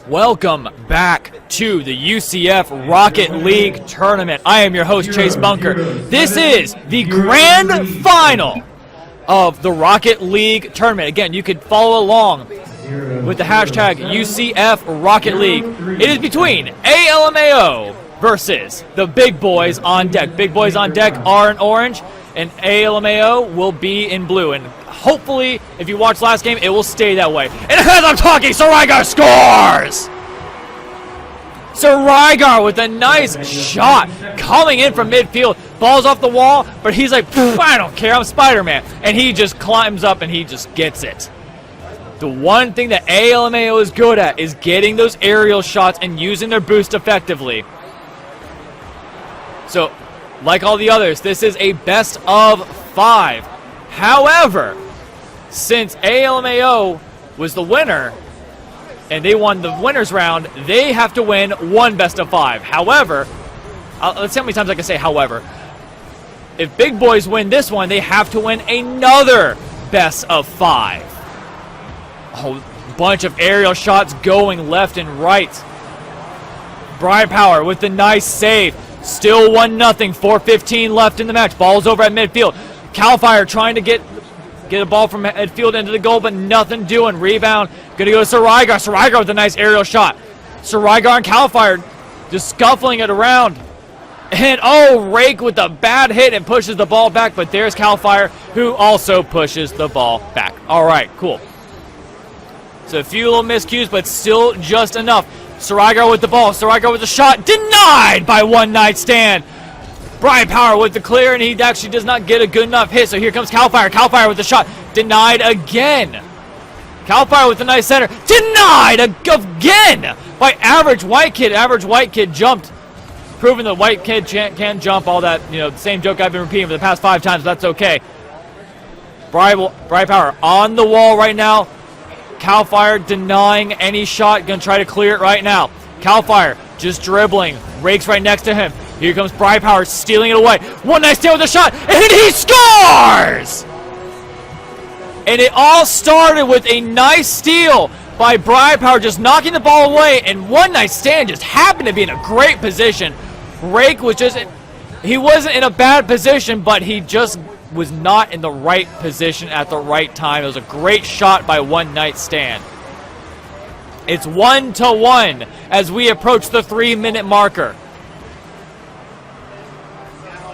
Welcome back to the UCF Rocket League Tournament. I am your host, Chase Bunker. This is the grand final of the Rocket League Tournament. Again, you can follow along with the hashtag UCF Rocket League. It is between ALMAO versus the Big Boys on Deck. Big Boys on Deck are in orange, and ALMAO will be in blue. And hopefully, if you watched last game, it will stay that way. And as I'm talking, Sarigar scores! Sarigar with a nice shot coming in from midfield. Ball's off the wall, but he's like, I don't care, I'm Spider-Man. And he just climbs up and he just gets it. The one thing that ALMAO is good at is getting those aerial shots and using their boost effectively. So, like all the others, this is a best of 5. However, since ALMAO was the winner, and they won the winner's round, they have to win one best of 5. However, let's see how many times I can say however. If Big Boys win this one, they have to win another best of 5. A whole bunch of aerial shots going left and right. Brian Power with the nice save. Still 1-0, 4:15 left in the match. Ball's over at midfield. Cal Fire trying to get a ball from midfield into the goal, but nothing doing. Rebound, gonna go to Sarigar. Sarigar with a nice aerial shot. Sarigar and Cal Fire just scuffling it around. And Rake with a bad hit and pushes the ball back, but there's Cal Fire who also pushes the ball back. All right, cool. So a few little miscues, but still just enough. Sarigar with the ball. Sarigar with the shot. Denied by One Night Stand. Brian Power with the clear, and he actually does not get a good enough hit. So here comes Cal Fire. Cal Fire with the shot. Denied again. Cal Fire with the nice center. Denied again by Average White Kid. Average White Kid jumped. Proving that White Kid can jump. All that, the same joke I've been repeating for the past 5 times. But that's okay. Brian Power on the wall right now. Cal Fire denying any shot. Gonna try to clear it right now. Cal Fire just dribbling. Rake's right next to him. Here comes Brian Power stealing it away. One nice stand with a shot, and he scores! And it all started with a nice steal by Brian Power, just knocking the ball away, and One Night Stand just happened to be in a great position. Rake was he wasn't in a bad position, but he just was not in the right position at the right time. It was a great shot by One Night Stand. It's 1-1 as we approach the 3-minute marker.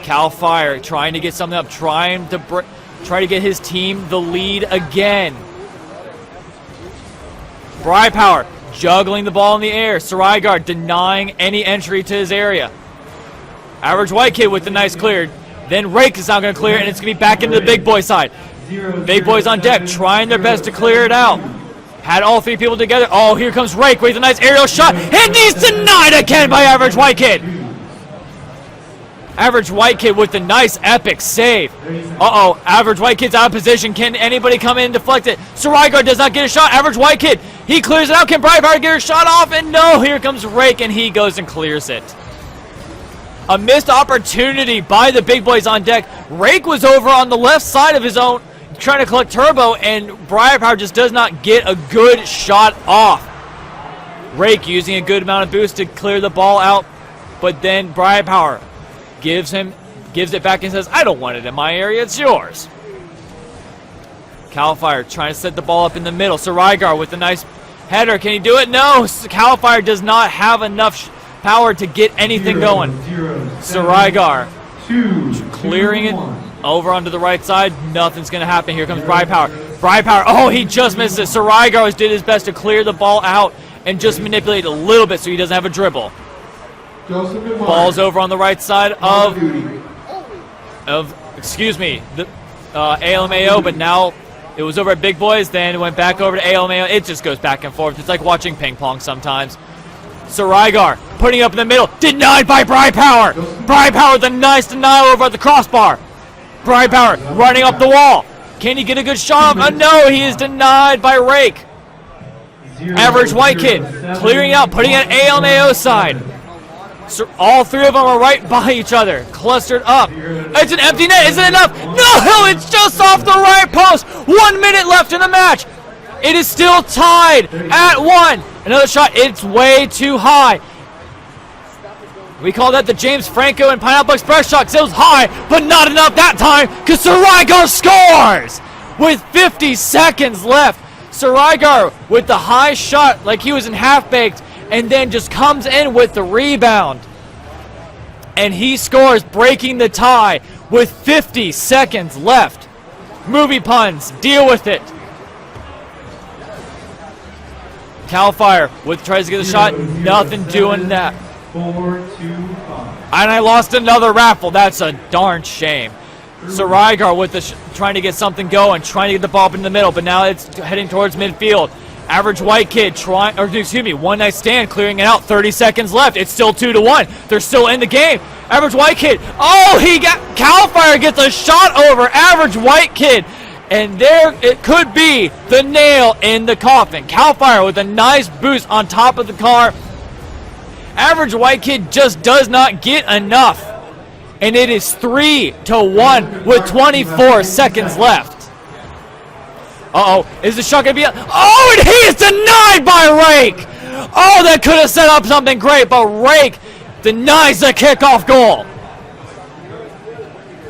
Cal Fire trying to get something up, trying to get his team the lead again. Brian Power juggling the ball in the air. Sarigar denying any entry to his area. Average White Kid with the nice clear. Then Rake is now going to clear, and it's going to be back into the Big Boy side. Big Boys on deck, trying their best to clear it out. Had all 3 people together. Oh, here comes Rake with a nice aerial shot, and he's denied again by Average White Kid. Average White Kid with the nice epic save. Average White Kid's out of position. Can anybody come in and deflect it? Sarigar does not get a shot. Average White Kid, he clears it out. Can Brian Power get a shot off? And no, here comes Rake, and he goes and clears it. A missed opportunity by the Big Boys on deck. Rake was over on the left side of his own, trying to collect turbo, and Brian Power just does not get a good shot off. Rake using a good amount of boost to clear the ball out, but then Brian Power gives it back and says, I don't want it in my area, it's yours. Cal Fire trying to set the ball up in the middle. Sarigar with a nice header. Can he do it? No, Cal Fire does not have enough power to get anything going. Sarigar clearing it over onto the right side. Nothing's going to happen. Here comes Brian Power. Brian Power, he just missed it. Sarigar did his best to clear the ball out and just manipulate a little bit so he doesn't have a dribble. Ball's over on the right side of the ALMAO, but now it was over at Big Boys, then it went back over to ALMAO. It just goes back and forth. It's like watching ping pong sometimes. Sarigar putting up in the middle, denied by Brian Power. Brian Power with a nice denial over at the crossbar. Brian Power running up the wall. Can he get a good shot off? No, he is denied by Rake. Average White Kid clearing out, putting it ALMAO side. So all 3 of them are right by each other, clustered up. It's an empty net. Is it enough? No, it's just off the right post. 1 minute left in the match. It is still tied at 1. Another shot. It's way too high. We call that the James Franco and Pineapple Express shot. It was high, but not enough that time because Saraigar scores with 50 seconds left. Saraigar with the high shot like he was in half-baked and then just comes in with the rebound. And he scores, breaking the tie with 50 seconds left. Movie puns, deal with it. Cal Fire tries to get the shot, nothing doing that. 4-2-5. And I lost another raffle. That's a darn shame. Saraigar with the trying to get something going, trying to get the ball up in the middle, but now it's heading towards midfield. Average White Kid one night stand, clearing it out. 30 seconds left. It's still 2-1. They're still in the game. Average White Kid. Oh, Cal Fire gets a shot over Average White Kid. And there it could be the nail in the coffin. Cal Fire with a nice boost on top of the car. Average White Kid just does not get enough. And it is 3-1 with 24 seconds left. Uh-oh, is the shot going to be... Oh, and he is denied by Rake! Oh, that could have set up something great, but Rake denies the kickoff goal.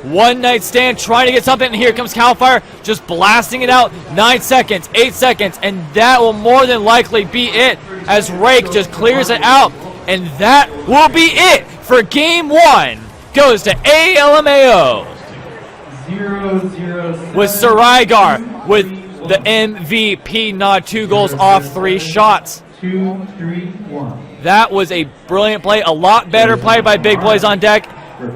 One night stand, trying to get something, and here comes Cal Fire, just blasting it out. 9 seconds, 8 seconds, and that will more than likely be it as Rake just clears it out. And that will be it for Game 1. Goes to ALMAO. 0-0-7. With Saraigar with the MVP nod, 2 goals off 3 shots. 2-3-1. That was a brilliant play, a lot better play by Big Boys on Deck.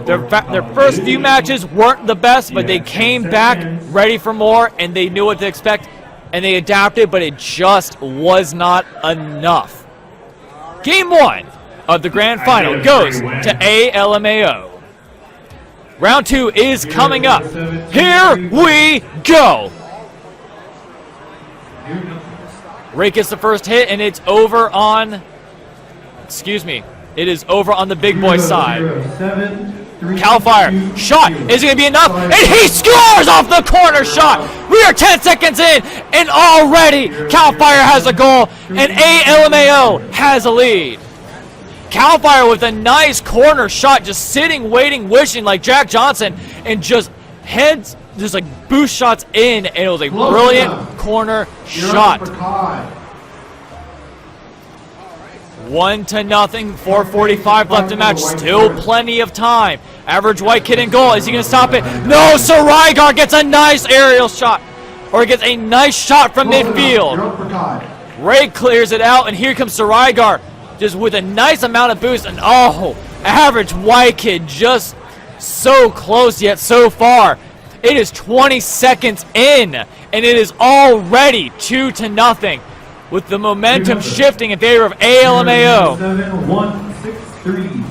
Their first few matches weren't the best, but they came back ready for more, and they knew what to expect, and they adapted, but it just was not enough. Game 1 of the grand final goes to ALMAO. Round 2 is coming up. Here we go. Rake gets the first hit, and it's over on... Excuse me. It is over on the Big Boy side. Cal Fire, shot. Is it going to be enough? And he scores off the corner shot. We are 10 seconds in, and already Cal Fire has a goal, and ALMAO has a lead. Cal Fire with a nice corner shot, just sitting, waiting, wishing like Jack Johnson, and just heads, just like boost shots in, and it was a brilliant corner shot. 1-0, 4:45 left in match, still plenty of time. Average White Kid in goal, is he going to stop it? No, Saraigar gets a nice aerial shot, or gets a nice shot from midfield. Ray clears it out, and here comes Saraigar, just with a nice amount of boost, and oh, Average White Kid just so close yet so far. It is 20 seconds in, and it is already 2-0. With the momentum shifting in favor of ALMAO. 7-1-6-3.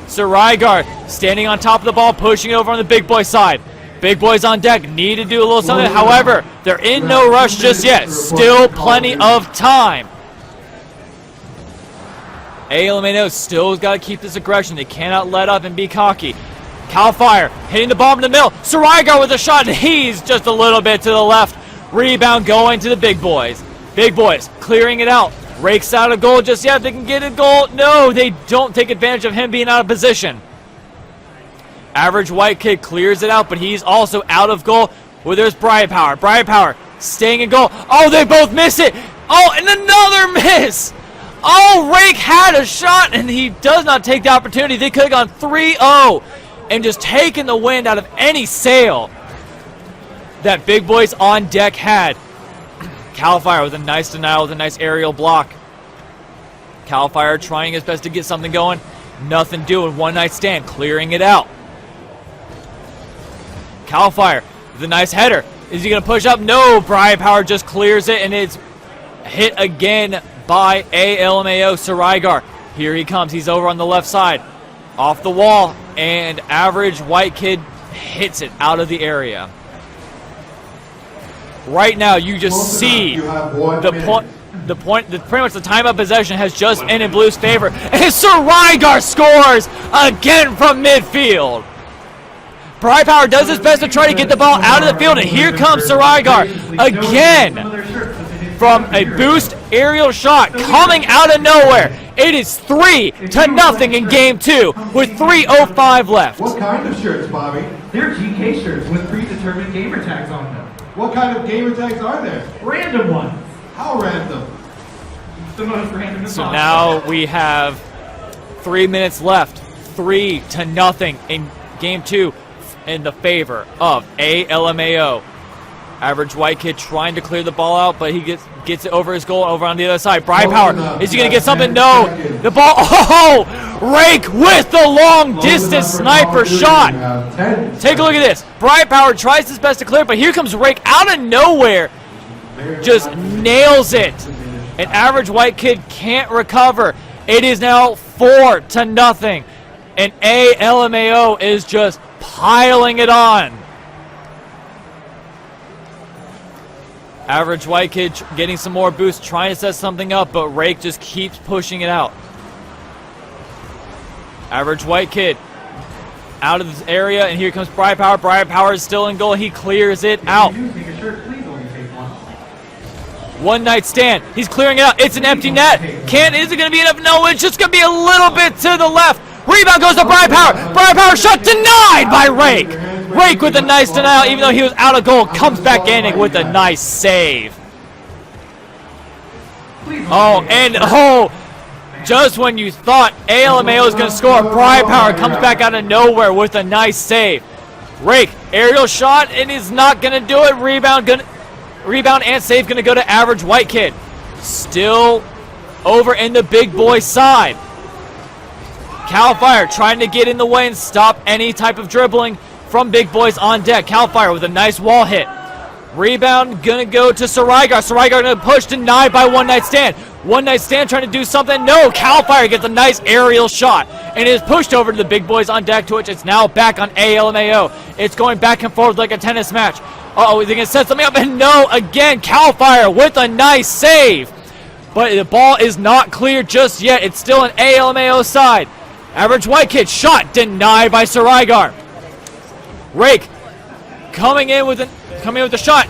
Saraigar standing on top of the ball, pushing it over on the Big Boy side. Big Boys on deck need to do a little something. However, they're in no rush just yet. Still plenty of time. ALMAO still got to keep this aggression. They cannot let up and be cocky. Cal Fire hitting the ball in the middle. Saraigar with a shot, and he's just a little bit to the left. Rebound going to the Big Boys. Big Boys clearing it out. Rakes out a goal just yet. They can get a goal. No, they don't take advantage of him being out of position. Average White Kid clears it out, but he's also out of goal. Well, there's Brian Power. Brian Power staying in goal. Oh, they both miss it. Oh, and another miss. Oh, Rake had a shot, and he does not take the opportunity. They could have gone 3-0 and just taken the wind out of any sail that Big Boys on deck had. Cal Fire with a nice denial, with a nice aerial block. Cal Fire trying his best to get something going. Nothing doing. One night stand, clearing it out. Cal Fire with a nice header. Is he going to push up? No. Brian Power just clears it, and it's hit again by ALMAO Saraigar. Here he comes. He's over on the left side. Off the wall, and Average White Kid hits it out of the area. Right now, you just see pretty much the time of possession has just been in Blue's favor. And Saraigar scores again from midfield. Brian Power does his best to try to get the ball out of the field, and here comes Saraigar again. from a boost aerial shot coming out of nowhere. It is 3-0 in game 2 with 3:05 left. What kind of shirts, Bobby? They're GK shirts with predetermined gamer tags on them. What kind of gamer tags are there? Random ones. How random? The most random as So possible. now we have 3 minutes left. 3-0 in game 2 in the favor of ALMAO. Average White Kid trying to clear the ball out, but he gets it over his goal over on the other side. Brian Power, is he going to get something? No. The ball, Rake with the long distance sniper shot. Take a look at this. Brian Power tries his best to clear, but here comes Rake out of nowhere. Just nails it. An Average White Kid can't recover. It is now 4-0. And ALMAO is just piling it on. Average White Kid getting some more boost, trying to set something up, but Rake just keeps pushing it out. Average White Kid out of this area, and here comes Brian Power. Brian Power is still in goal. He clears it out. One night stand. He's clearing it out. It's an empty net. Is it going to be enough? No, it's just going to be a little bit to the left. Rebound goes to Brian Power. Brian Power shot denied by Rake. Rake with a nice denial, even though he was out of goal, comes back in with a nice save. Just when you thought ALMAO was going to score, Brian Power comes back out of nowhere with a nice save. Rake, aerial shot, and is not going to do it. Rebound and save going to go to Average White Kid. Still over in the big boy side. Cal Fire trying to get in the way and stop any type of dribbling from big boys on deck. Cal Fire with a nice wall hit. Rebound gonna go to Saraigar. Saraigar gonna push, denied by One Night Stand. One Night Stand trying to do something. No, Cal Fire gets a nice aerial shot and is pushed over to the big boys on deck, to which it's now back on ALMAO. It's going back and forth like a tennis match. Is he gonna set something up? And no, again, Cal Fire with a nice save. But the ball is not cleared just yet. It's still an ALMAO side. Average White Kid shot denied by Saraigar. Rake coming in with the shot,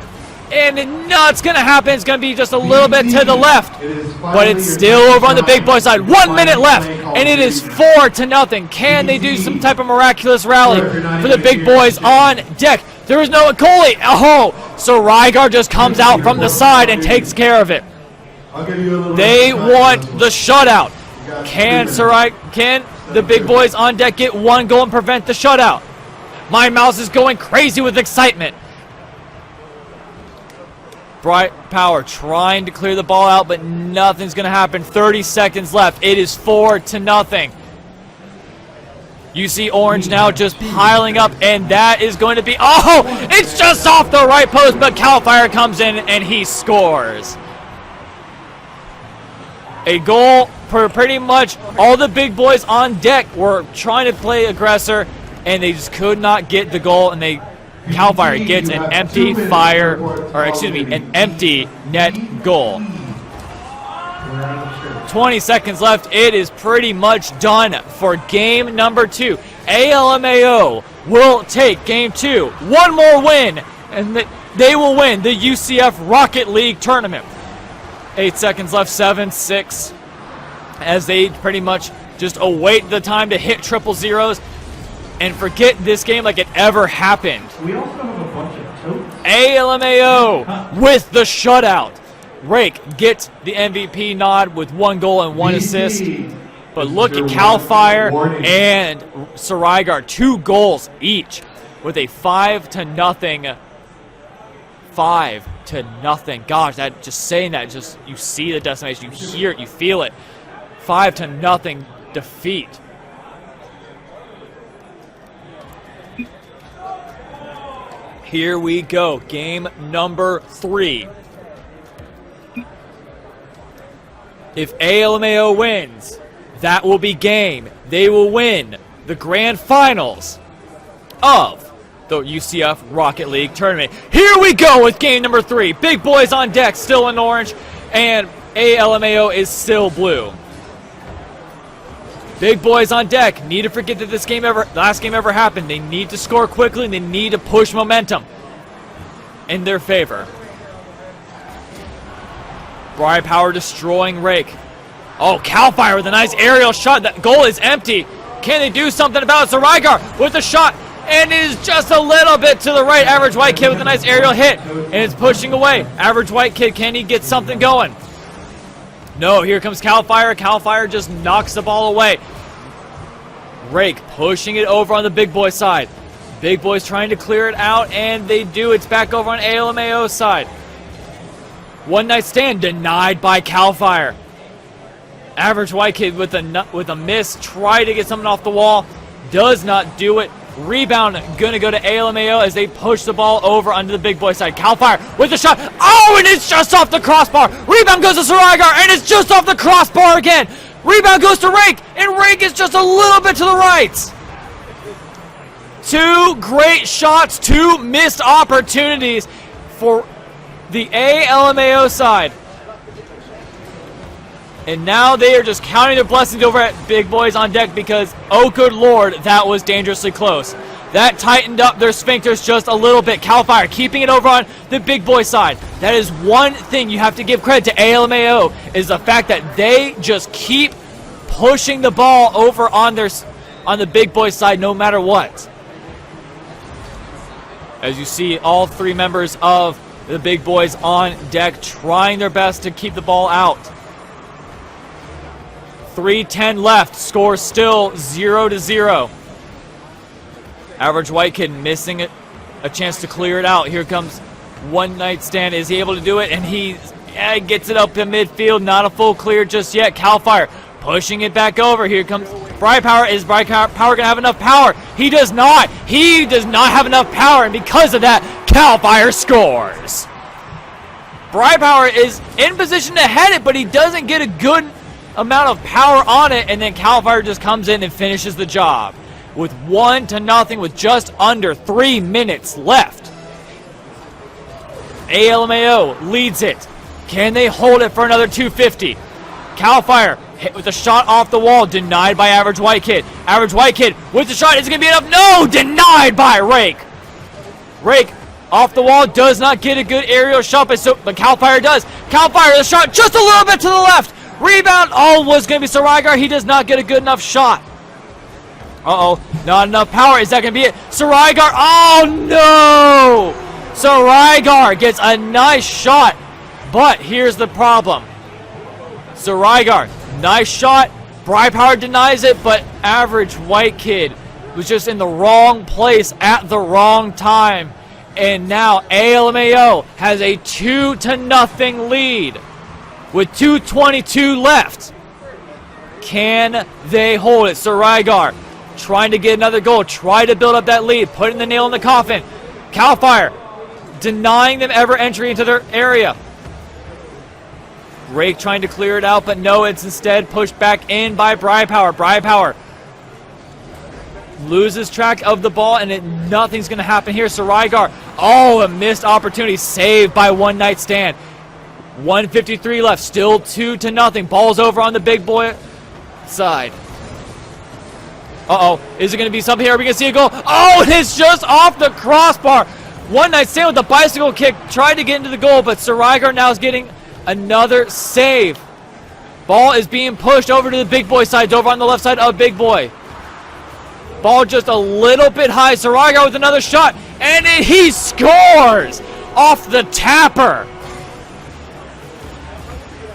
and no, it's gonna happen. It's gonna be just a little bit to the left, but it's still over on the big boy side. 1 minute left, and it is 4-0. Can they do some type of miraculous rally for the big boys on deck? There is no goalie. Saraigar just comes out from the side and takes care of it. They want the shutout. Can the big boys on deck get one goal and prevent the shutout? My mouse is going crazy with excitement. Bright Power trying to clear the ball out, but nothing's going to happen. 30 seconds left. It is 4-0. You see Orange now just piling up, and that is going to be... it's just off the right post, but Cal Fire comes in and he scores. A goal for pretty much all the big boys on deck were trying to play aggressor, and they just could not get the goal, and Cal Fire gets an empty an empty net goal. 20 seconds left. It is pretty much done for game number 2. ALMAO will take game 2. One more win, and they will win the UCF Rocket League tournament. 8 seconds left, 7, 6, as they pretty much just await the time to hit triple zeros and forget this game like it ever happened. We also have a bunch of totes. ALMAO with the shutout. Rake gets the MVP nod with 1 goal and 1 assist. But look at Cal Fire and Saraigar, 2 goals each with a 5-0. 5-0. Gosh, that just saying that, just you see the decimation, you hear it, you feel it. 5-0 defeat. Here we go, game number 3. If ALMAO wins, that will be game. They will win the grand finals of the UCF Rocket League tournament. Here we go with game number 3. Big boys on deck, still in orange, and ALMAO is still blue. Big boys on deck need to forget that last game ever happened. They need to score quickly, and they need to push momentum in their favor. Briar Power destroying Rake. Oh, Cal Fire with a nice aerial shot. That goal is empty. Can they do something about it? Rygar with a shot, and it is just a little bit to the right. Average White Kid with a nice aerial hit, and it's pushing away. Average White Kid, can he get something going? No, here comes Cal Fire. Cal Fire just knocks the ball away. Rake pushing it over on the big boy side. Big boys trying to clear it out, and they do. It's back over on ALMAO's side. One night stand denied by Cal Fire. Average White Kid with a miss. Try to get something off the wall. Does not do it. Rebound going to go to ALMAO as they push the ball over onto the big boy side. Cal Fire with the shot. Oh, and it's just off the crossbar. Rebound goes to Rygar, and it's just off the crossbar again. Rebound goes to Rake, and Rake is just a little bit to the right. Two great shots, two missed opportunities for the ALMAO side. And now they are just counting their blessings over at Big Boys on Deck because, oh good lord, that was dangerously close. That tightened up their sphincters just a little bit. Cal Fire keeping it over on the Big Boy side. That is one thing you have to give credit to ALMAO, is the fact that they just keep pushing the ball over on the Big Boy side no matter what. As you see, all three members of the Big Boys on deck trying their best to keep the ball out. 3:10 left. Score still 0-0. Average White Kid missing a chance to clear it out. Here comes One Night Stand. Is he able to do it? And he gets it up in midfield. Not a full clear just yet. Cal Fire pushing it back over. Here comes Briar Power. Is Briar Power going to have enough power? He does not. He does not have enough power. And because of that, Cal Fire scores. Briar Power is in position to head it, but he doesn't get a good amount of power on it, and then Cal Fire just comes in and finishes the job with 1-0 with just under 3 minutes left. ALMAO leads it. Can they hold it for another 250? Cal Fire hit with a shot off the wall, denied by Average White Kid. Average White Kid with the shot, is it going to be enough? No, denied by Rake. Rake off the wall, does not get a good aerial shot, but Cal Fire does. Cal Fire, the shot just a little bit to the left. Rebound, was going to be Rygar. He does not get a good enough shot. Uh-oh, not enough power. Is that going to be it? Rygar, oh no! Rygar gets a nice shot, but here's the problem. Rygar, nice shot. Briar Power denies it, but Average White Kid was just in the wrong place at the wrong time. And now ALMAO has a 2-0 lead with 2:22 left. Can they hold it? Rygar trying to get another goal, try to build up that lead, putting the nail in the coffin. Cal Fire denying them ever entry into their area. Rake trying to clear it out, but no, it's instead pushed back in by Briar Power. Briar Power loses track of the ball, and nothing's going to happen here. Rygar, a missed opportunity, saved by One Night Stand. 1:53 left, still 2-0. Ball's over on the Big Boy side. Is it going to be something here? Are we going to see a goal? And it's just off the crossbar. One Night Stand with the bicycle kick, tried to get into the goal, but Rygar now is getting another save. Ball is being pushed over to the Big Boy side, over on the left side of Big Boy. Ball just a little bit high. Rygar with another shot, and he scores off the tapper.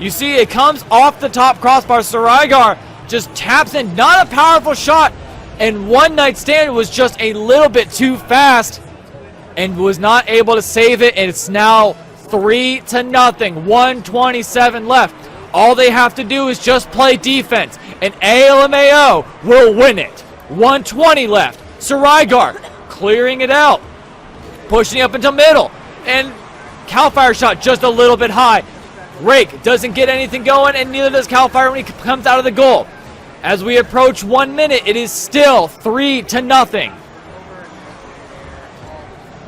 You see, it comes off the top crossbar. Rygar just taps in. Not a powerful shot. And One Night Stand was just a little bit too fast and was not able to save it. And it's now 3-0. 1:27 left. All they have to do is just play defense, and ALMAO will win it. 1:20 left. Rygar clearing it out. Pushing up into middle. And Cal Fire shot just a little bit high. Rake doesn't get anything going, and neither does Cal Fire when he comes out of the goal. As we approach 1 minute, it is still 3-0.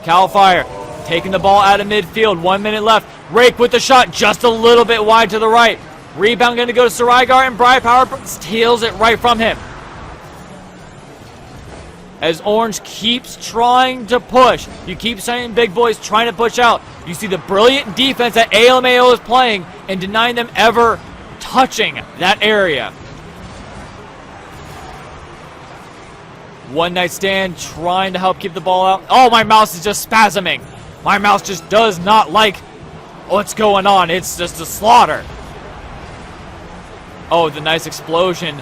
Cal Fire taking the ball out of midfield. 1 minute left. Rake with the shot just a little bit wide to the right. Rebound going to go to Rygar, and Briar Power steals it right from him. as Orange keeps trying to push. You keep seeing big boys trying to push out. You see the brilliant defense that ALMAO is playing and denying them ever touching that area. One Night Stand trying to help keep the ball out. Oh, my mouse is just spasming. My mouse just does not like what's going on. It's just a slaughter. Oh, the nice explosion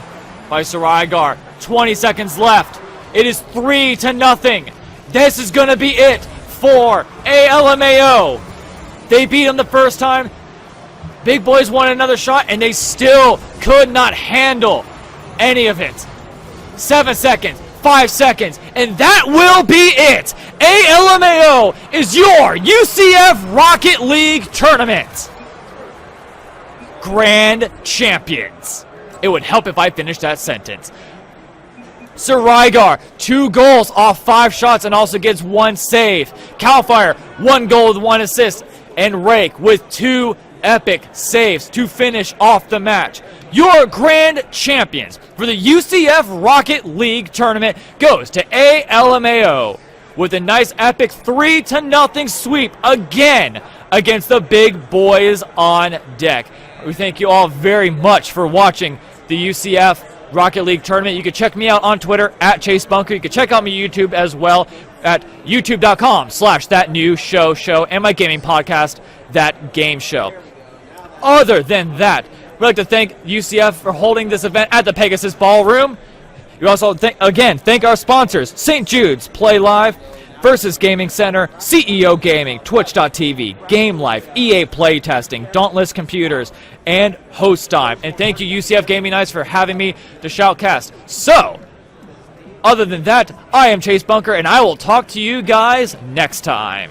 by Sarigar. 20 seconds left. It is 3-0. This is going to be it for ALMAO. They beat them the first time. Big boys wanted another shot, and they still could not handle any of it. 7 seconds. 5 seconds, and that will be it. ALMAO is your UCF Rocket League Tournament Grand Champions. It would help if I finished that sentence. Sarigar, 2 goals off 5 shots and also gets 1 save. Calfire, 1 goal with 1 assist. And Rake with 2 epic saves to finish off the match. Your grand champions for the UCF Rocket League Tournament goes to ALMAO with a nice epic 3-0 sweep again against the big boys on deck. We thank you all very much for watching the UCF Rocket League Tournament. You can check me out on Twitter at Chase Bunker. You can check out my YouTube as well at youtube.com/thatnewshow and my gaming podcast, That Game Show. Other than that, we'd like to thank UCF for holding this event at the Pegasus Ballroom. We also thank our sponsors, St. Jude's Play Live, Versus Gaming Center, CEO Gaming, Twitch.tv, Game Life, EA Playtesting, Dauntless Computers, and Host Time. And thank you, UCF Gaming Nights, for having me to Shoutcast. So, other than that, I am Chase Bunker, and I will talk to you guys next time.